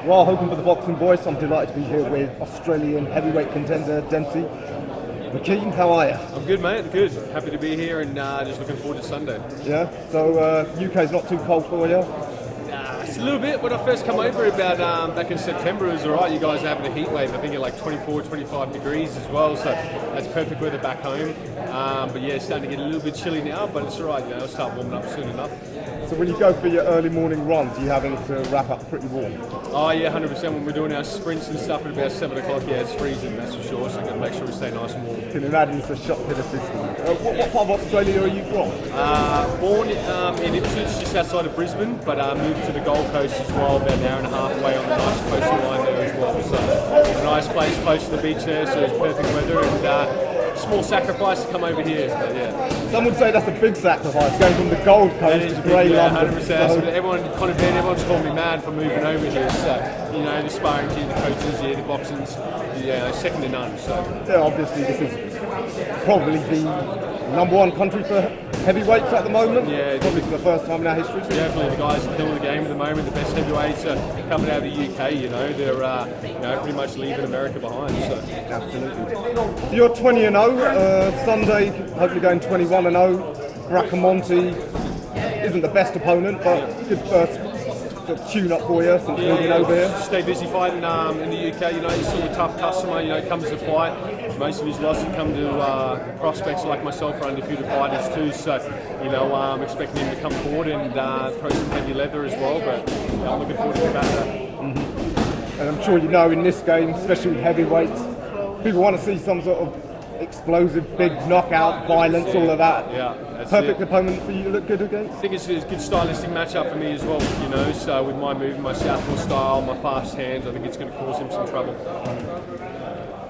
Well, hoping for the boxing voice. I'm delighted to be here with Australian heavyweight contender Dempsey McKean. How are you? I'm good, mate. Good. Happy to be here and just looking forward to Sunday. Yeah. So UK's not too cold for you? It's a little bit. When I first come over about back in September, it was alright. You guys are having a heat wave. I think at like 24, 25 degrees as well. So that's perfect weather back home. But yeah, it's starting to get a little bit chilly now, but it's alright. It'll start warming up soon enough. So when you go for your early morning runs, you're having to wrap up pretty warm? Oh yeah, 100%. When we're doing our sprints and stuff at about 7 o'clock, yeah, it's freezing, that's for sure. So I'm going to make sure we stay nice and warm. Can you imagine it's a shock to the system? What part of Australia are you from? Born in Ipswich, just outside of Brisbane, but moved to the Gold Coast as well, about an hour and a half away on the nice coastal line there as well. So a nice place close to the beach there, so it's perfect weather and small sacrifice to come over here. But yeah. Some would say that's a big sacrifice, going from the Gold Coast to grey London. 100%. So everyone's called me mad for moving over here. So, you know, the sparring team, the coaches, yeah, the boxing's, yeah, second to none. So yeah, obviously this is probably the number one country for heavyweights at the moment. Yeah, probably for the first time in our history. Definitely, the guys are killing the game at the moment. The best heavyweights are coming out of the UK. You know, they're pretty much leaving America behind. So absolutely. So you're 20-0. Sunday, hopefully going 21-0. Bracamonte isn't the best opponent, but good first tune-up for you since moving over here. Stay busy fighting in the UK. You know, he's still a tough customer. You know, comes to fight. Most of his losses come to prospects like myself, or undefeated fighters too. So, you know, I'm expecting him to come forward and throw some heavy leather as well. But I'm looking forward to that. Mm-hmm. And I'm sure you know in this game, especially with heavyweights, people want to see some sort of explosive, big knockout, violence, all of that. Yeah. Perfect opponent for you to look good against? I think it's a good stylistic matchup for me as well, you know, so with my movement, my southpaw style, my fast hands, I think it's going to cause him some trouble.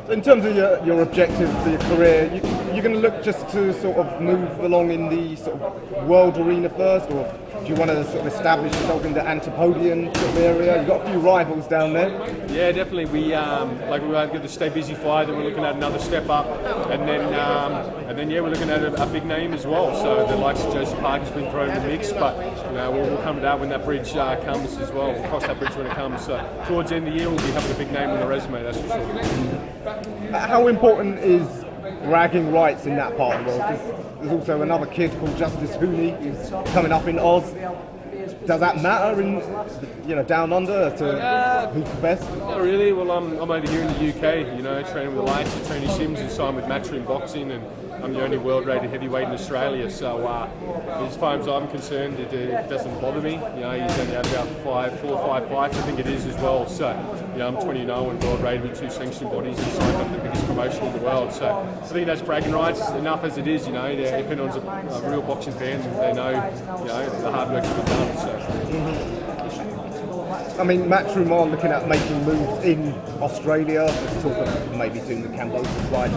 In terms of your objectives for your career, you're going to look just to sort of move along in the sort of world arena first, or do you want to sort of establish yourself in the Antipodean sort of area? You've got a few rivals down there. Yeah, definitely. We we're going to stay busy fight, then we're looking at another step up, and then yeah, we're looking at a big name as well. So the likes of Joseph Parker's been thrown in the mix, but you know we'll come to that when that bridge comes as well. We'll cross that bridge when it comes. So towards the end of the year, we'll be having a big name on the resume, that's for sure. How important is bragging rights in that part of the world? Because there's also another kid called Justice Hooney who's coming up in Oz. Does that matter in, you know, down under to who's the best? Not really. Well, I'm over here in the UK, you know, training with the likes of Tony Sims and signed with Matchroom Boxing, and I'm the only world-rated heavyweight in Australia. So as far as I'm concerned, it doesn't bother me. You know, he's only had about 4 or 5 fights, I think it is as well. So, you know, I'm 20-0 and world-rated with 2 sanctioned bodies and signed up the biggest promotion in the world. So I think that's bragging rights enough as it is. You know, if anyone's a real boxing fan, they know, you know, the hard work's been done. So. I mean, Matchroom are looking at making moves in Australia. There's talk of maybe doing the Cambodia slide.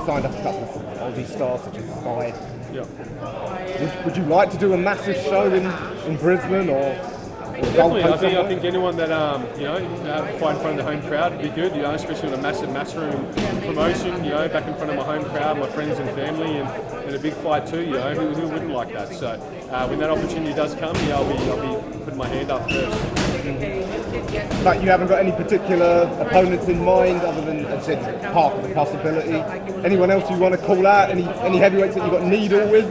Signed up a couple of Aussie stars such as Spide. Yeah. Would you like to do a massive show in Brisbane or definitely? I think anyone that you know fight in front of the home crowd would be good. You know, especially with a massive Matchroom promotion. You know, back in front of my home crowd, my friends and family, and a big fight too. You know, who wouldn't like that? So when that opportunity does come, yeah, I'll be putting my hand up first. But you haven't got any particular opponents in mind, other than it's part of the possibility. Anyone else you want to call out? Any heavyweights that you got needle with?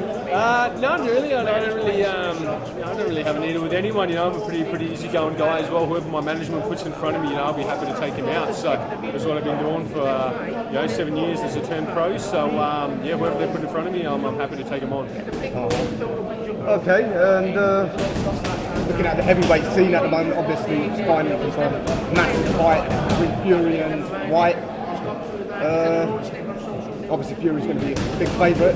None really. I don't really have a needle with anyone. You know, I'm a pretty easygoing guy as well. Whoever my management puts in front of me, you know, I'll be happy to take him out. So that's what I've been doing for 7 years as a turned pro. So yeah, whoever they put in front of me, I'm happy to take them on. Okay, and looking at the heavyweight scene at the moment, obviously it's finally confirmed massive fight between Fury and White. Obviously Fury's going to be a big favourite.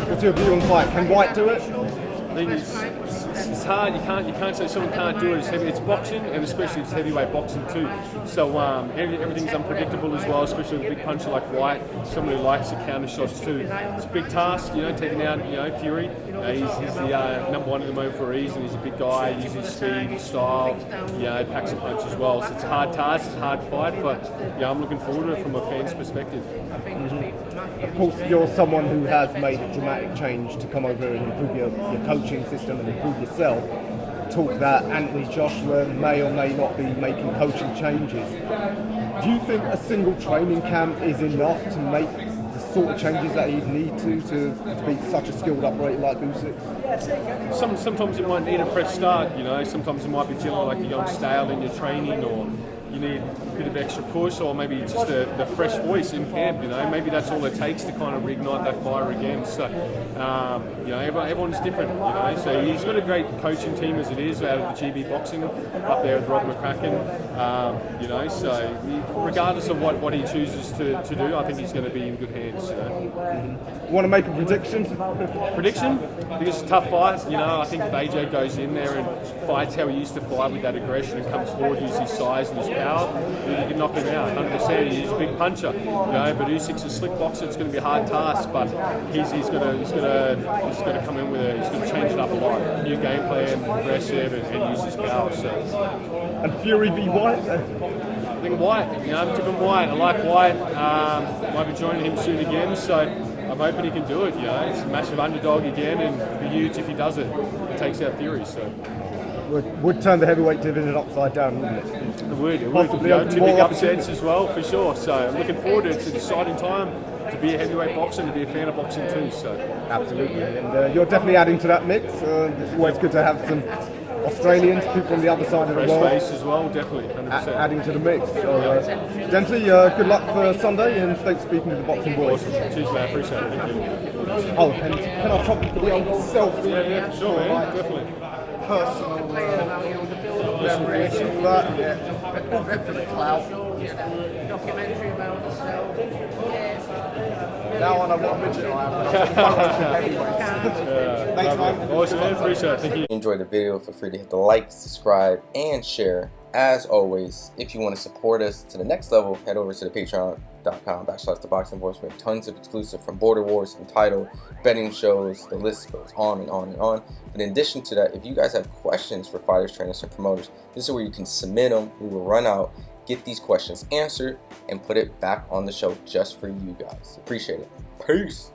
What's your view on fight? Can White do it? I think it's hard. You can't say someone can't do it. It's boxing, and especially it's heavyweight boxing too. So everything's unpredictable as well, especially with a big puncher like White, someone who likes the counter shots too. It's a big task, you know, taking out Fury. He's the number one at the moment for a reason. He's a big guy. He uses his speed, his style. He packs a punch as well. So it's a hard task. It's a hard fight, but I'm looking forward to it from a fan's perspective. Mm-hmm. Of course, you're someone who has made a dramatic change to come over and improve your coaching system and improve yourself. talk that Anthony Joshua may or may not be making coaching changes. Do you think a single training camp is enough to make the sort of changes that he'd need to be such a skilled operator like Usyk? Sometimes you might need a fresh start, you know. Sometimes you might be feeling like you're going stale in your training, or you need a bit of extra push, or maybe just the fresh voice in camp, you know. Maybe that's all it takes to kind of reignite that fire again. So, you know, everyone's different, you know. So he's got a great coaching team as it is out of the GB Boxing up there with Rob McCracken, you know. So regardless of what he chooses to do, I think he's going to be in good hands, you know. Want to make a prediction? Prediction? I think it's a tough fight. You know, I think if AJ goes in there and fights how he used to fight with that aggression and comes forward, uses his size and his power, he can knock him out. 100%. He's a big puncher. You know, but Usyk's a slick boxer. It's going to be a hard task, but he's going to come in with he's going to change it up a lot. New game plan, aggressive, and use his power. So. And Fury v White. I think White. You know, I'm tipping White. I like White. Might be joining him soon again. So. I'm hoping he can do it, you know. It's a massive underdog again, and it'd be huge if he does it. It takes out Fury, so. Would turn the heavyweight division upside down, wouldn't it? It would. It Possibly would. Two more big upsets as well, for sure. So I'm looking forward to it. It's an exciting time to be a heavyweight boxer and to be a fan of boxing too. So. Absolutely, and you're definitely adding to that mix. It's always good to have some Australians, people from the other side of the world. Fresh face as well, definitely, 100%. Adding to the mix. So, Dempsey, good luck for Sunday, and thanks for speaking to the Boxing Voice. Awesome. Cheers, man. Appreciate it. Thank you. Oh, and can I trouble for the old selfie? Yeah, for sure, man. Definitely. Personal memories, but yeah. For the clout. Documentary about yourself. Now I know what midget I am. Thanks, man. Awesome, man. Appreciate it. Thank you. If you enjoyed the video, feel free to hit the like, subscribe, and share. As always, if you want to support us to the next level, head over to the patreon.com/ThaBoxingVoice. We have tons of exclusive from Border Wars, from title, betting shows, the list goes on and on and on. But in addition to that, if you guys have questions for fighters, trainers, and promoters, this is where you can submit them. We will run out, get these questions answered, and put it back on the show just for you guys. Appreciate it. Peace.